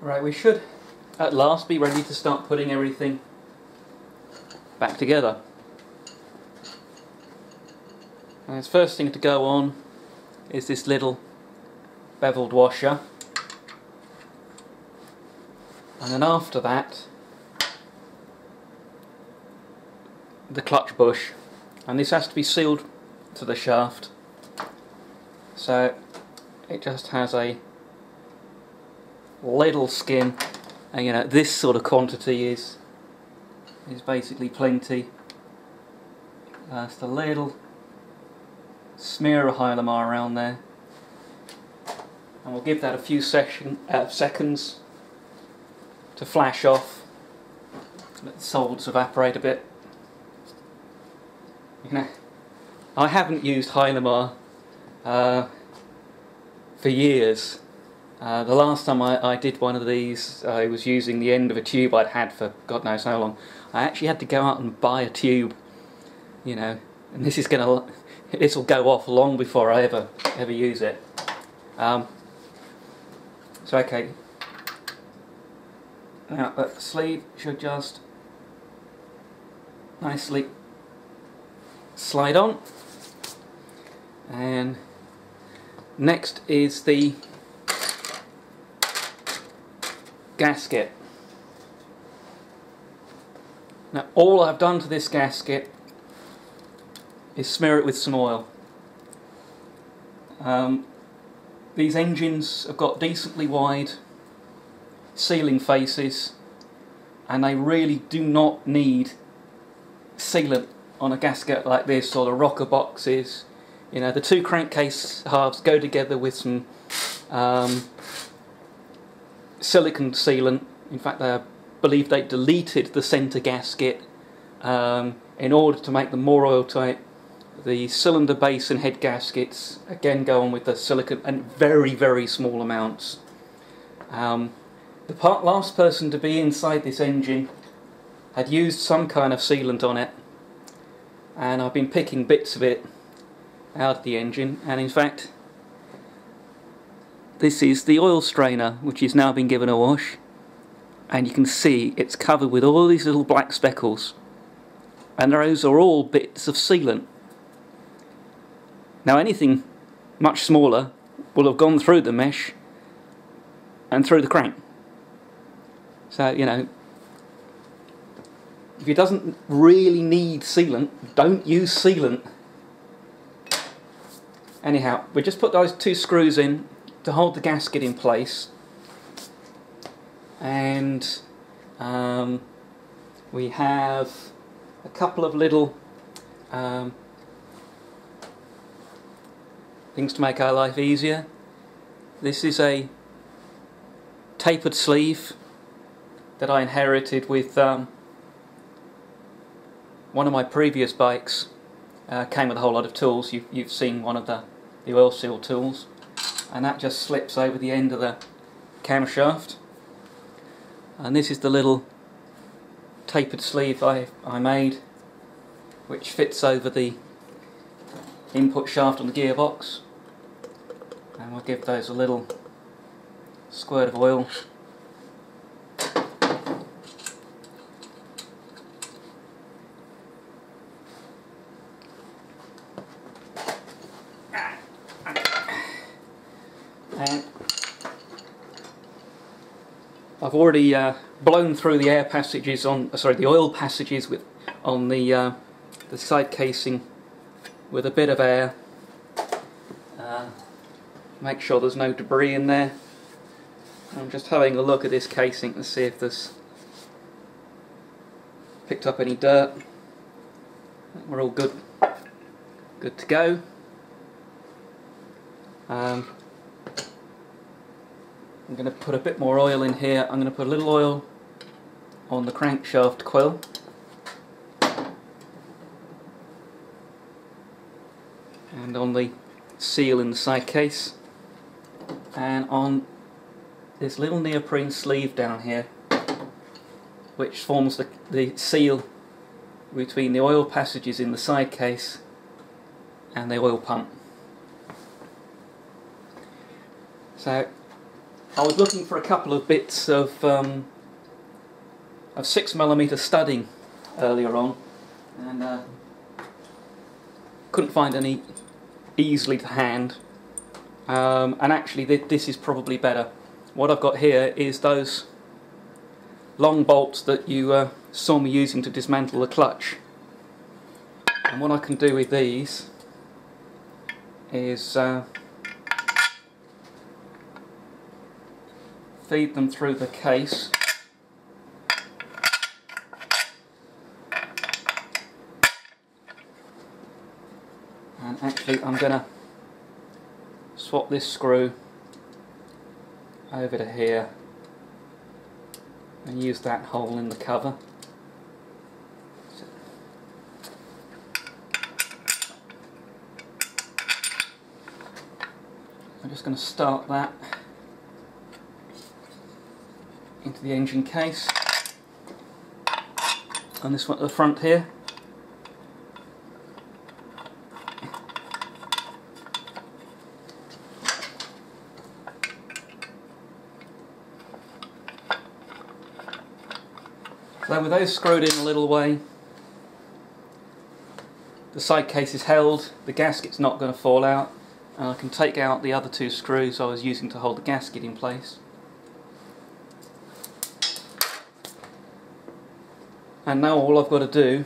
Right, we should at last be ready to start putting everything back together. And the first thing to go on is this little beveled washer, and then after that the clutch bush, and this has to be sealed to the shaft, so it just has a little skin, and you know, this sort of quantity is basically plenty. Just a little smear of Hylamar around there, and we'll give that a few seconds to flash off, let the salts evaporate a bit. You know, I haven't used Hylamar for years. The last time I did one of these, I was using the end of a tube I'd had for God knows how long. I actually had to go out and buy a tube, you know, and this will go off long before I ever use it. So okay, now the sleeve should just nicely slide on, and next is the gasket. Now all I've done to this gasket is smear it with some oil. These engines have got decently wide sealing faces, and they really do not need sealant on a gasket like this, or the rocker boxes. You know, the two crankcase halves go together with some silicone sealant. In fact, I believe they deleted the centre gasket in order to make them more oil tight. The cylinder base and head gaskets again go on with the silicone, and very, very small amounts. The last person to be inside this engine had used some kind of sealant on it, and I've been picking bits of it out of the engine, and in fact this is the oil strainer, which has now been given a wash, and you can see it's covered with all these little black speckles, and those are all bits of sealant. Now anything much smaller will have gone through the mesh and through the crank. So, you know, if it doesn't really need sealant, don't use sealant. Anyhow, we just put those two screws in to hold the gasket in place, and we have a couple of little things to make our life easier. This is a tapered sleeve that I inherited with one of my previous bikes. Came with a whole lot of tools. You've seen one of the oil seal tools, and that just slips over the end of the camshaft. And this is the little tapered sleeve I made, which fits over the input shaft on the gearbox, and we'll give those a little squirt of oil. And I've already blown through the air passages the oil passages on the side casing with a bit of air. Make sure there's no debris in there. I'm just having a look at this casing to see if there's picked up any dirt. We're all good to go. I'm going to put a bit more oil in here. I'm going to put a little oil on the crankshaft quill, and on the seal in the side case, and on this little neoprene sleeve down here, which forms the seal between the oil passages in the side case and the oil pump. So I was looking for a couple of bits of 6mm studding earlier on, and couldn't find any easily to hand. And actually this is probably better. What I've got here is those long bolts that you saw me using to dismantle the clutch. And what I can do with these is feed them through the case. And actually I'm going to swap this screw over to here and use that hole in the cover. I'm just going to start that into the engine case, and this one at the front here. So with those screwed in a little way, the side case is held, the gasket's not going to fall out, and I can take out the other two screws I was using to hold the gasket in place. And now all I've got to do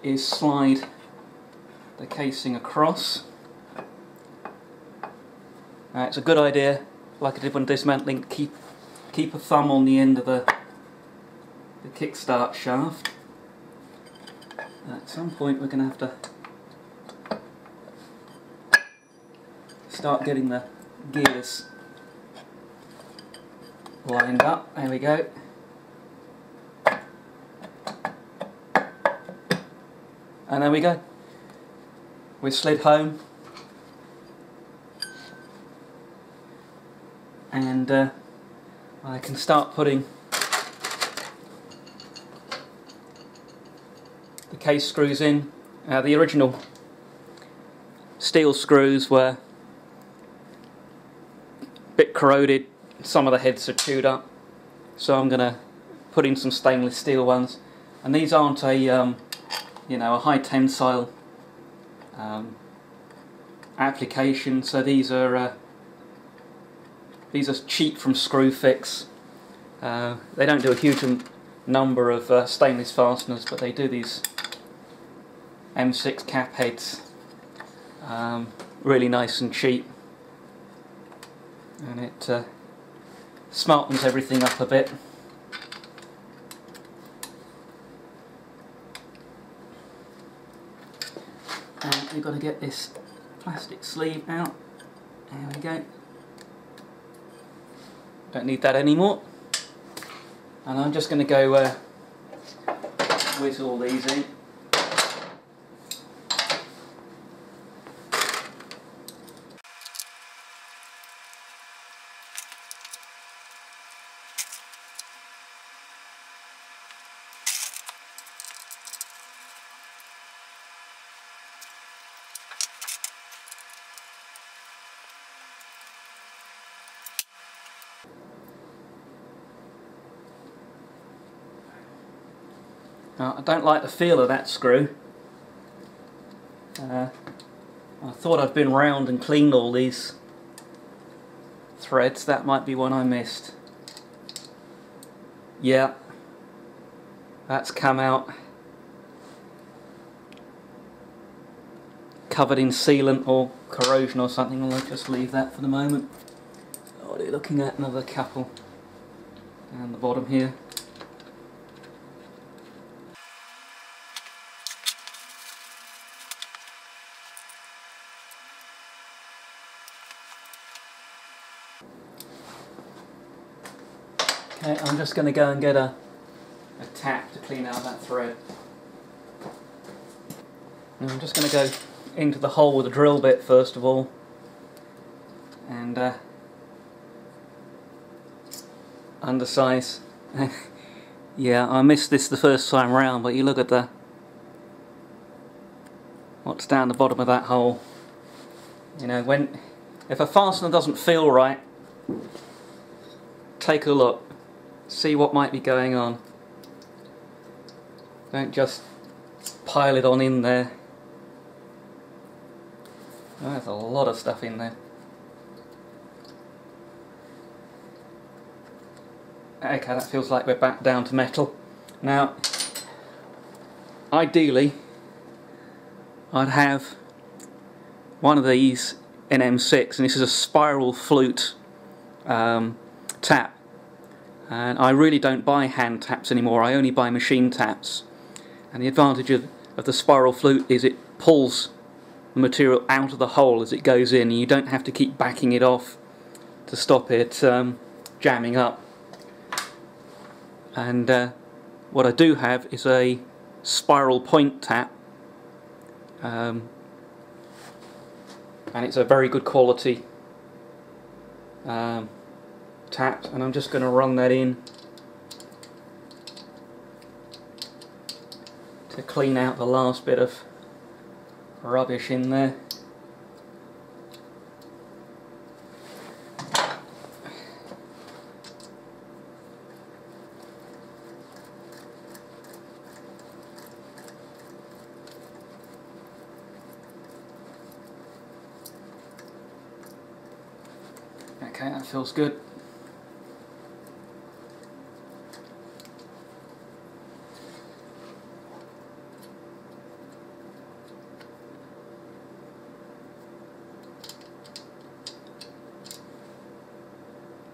is slide the casing across. It's a good idea, like I did when dismantling, keep a thumb on the end of the kickstart shaft. At some point we're going to have to start getting the gears lined up. There we go. And there we go. We've slid home. And I can start putting the case screws in. The original steel screws were a bit corroded, some of the heads are chewed up, so I'm going to put in some stainless steel ones. And these aren't a a high tensile application, so these are cheap from Screwfix. They don't do a huge number of stainless fasteners, but they do these M6 cap heads, really nice and cheap, and it smartens everything up a bit. And we've got to get this plastic sleeve out. There we go. Don't need that anymore. And I'm just going to go whiz all these in. Now, I don't like the feel of that screw. I thought I'd been round and cleaned all these threads. That might be one I missed. Yeah, that's come out covered in sealant or corrosion or something. I'll just leave that for the moment. What are you looking at? Another couple down the bottom here. Okay, I'm just going to go and get a tap to clean out that thread. And I'm just going to go into the hole with the drill bit first of all, and undersize. Yeah, I missed this the first time round, but you look at what's down the bottom of that hole. You know, if a fastener doesn't feel right, take a look, see what might be going on. Don't just pile it on in there. Oh, there's a lot of stuff in there. Okay, that feels like we're back down to metal. Now, ideally, I'd have one of these in M6, and this is a spiral flute tap. And I really don't buy hand taps anymore, I only buy machine taps. And the advantage of the spiral flute is it pulls the material out of the hole as it goes in, and you don't have to keep backing it off to stop it jamming up. And what I do have is a spiral point tap, and it's a very good quality tap, and I'm just going to run that in to clean out the last bit of rubbish in there. Okay, that feels good.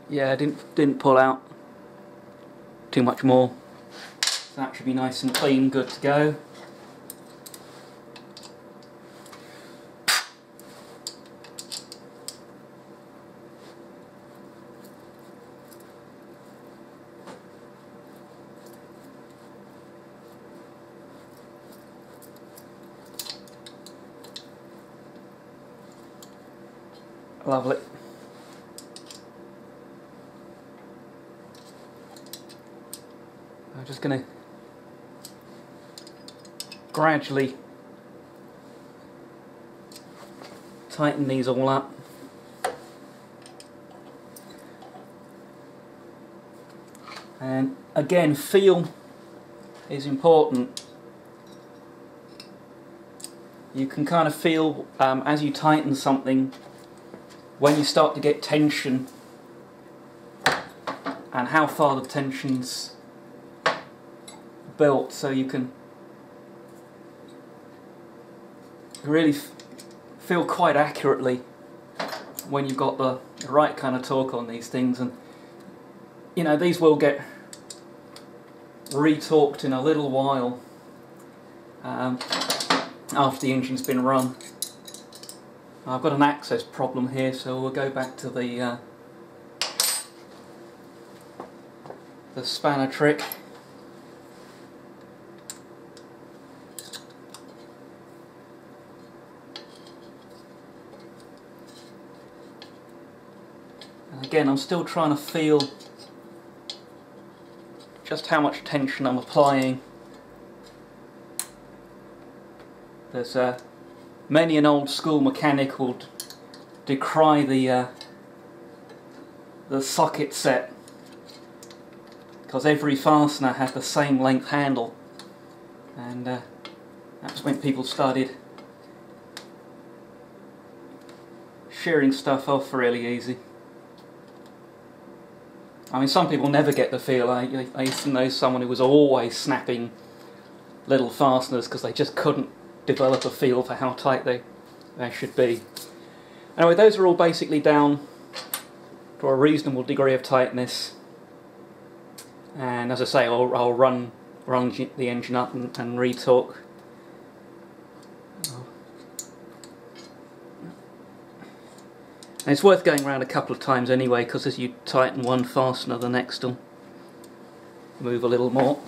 Yeah, I didn't pull out too much more. So that should be nice and clean, good to go. Lovely. I'm just going to gradually tighten these all up. And again, feel is important. You can kind of feel as you tighten something when you start to get tension and how far the tension's built, so you can really feel quite accurately when you've got the right kind of torque on these things. And you know, these will get re-torqued in a little while after the engine's been run. I've got an access problem here, so we'll go back to the spanner trick. And again, I'm still trying to feel just how much tension I'm applying. There's many an old school mechanic would decry the socket set, because every fastener had the same length handle, and that's when people started shearing stuff off really easy. I mean, some people never get the feel. I used to know someone who was always snapping little fasteners because they just couldn't develop a feel for how tight they should be. Anyway, those are all basically down to a reasonable degree of tightness, and as I say, I'll run the engine up and re-torque. And it's worth going around a couple of times anyway, because as you tighten one fastener, the next will move a little more.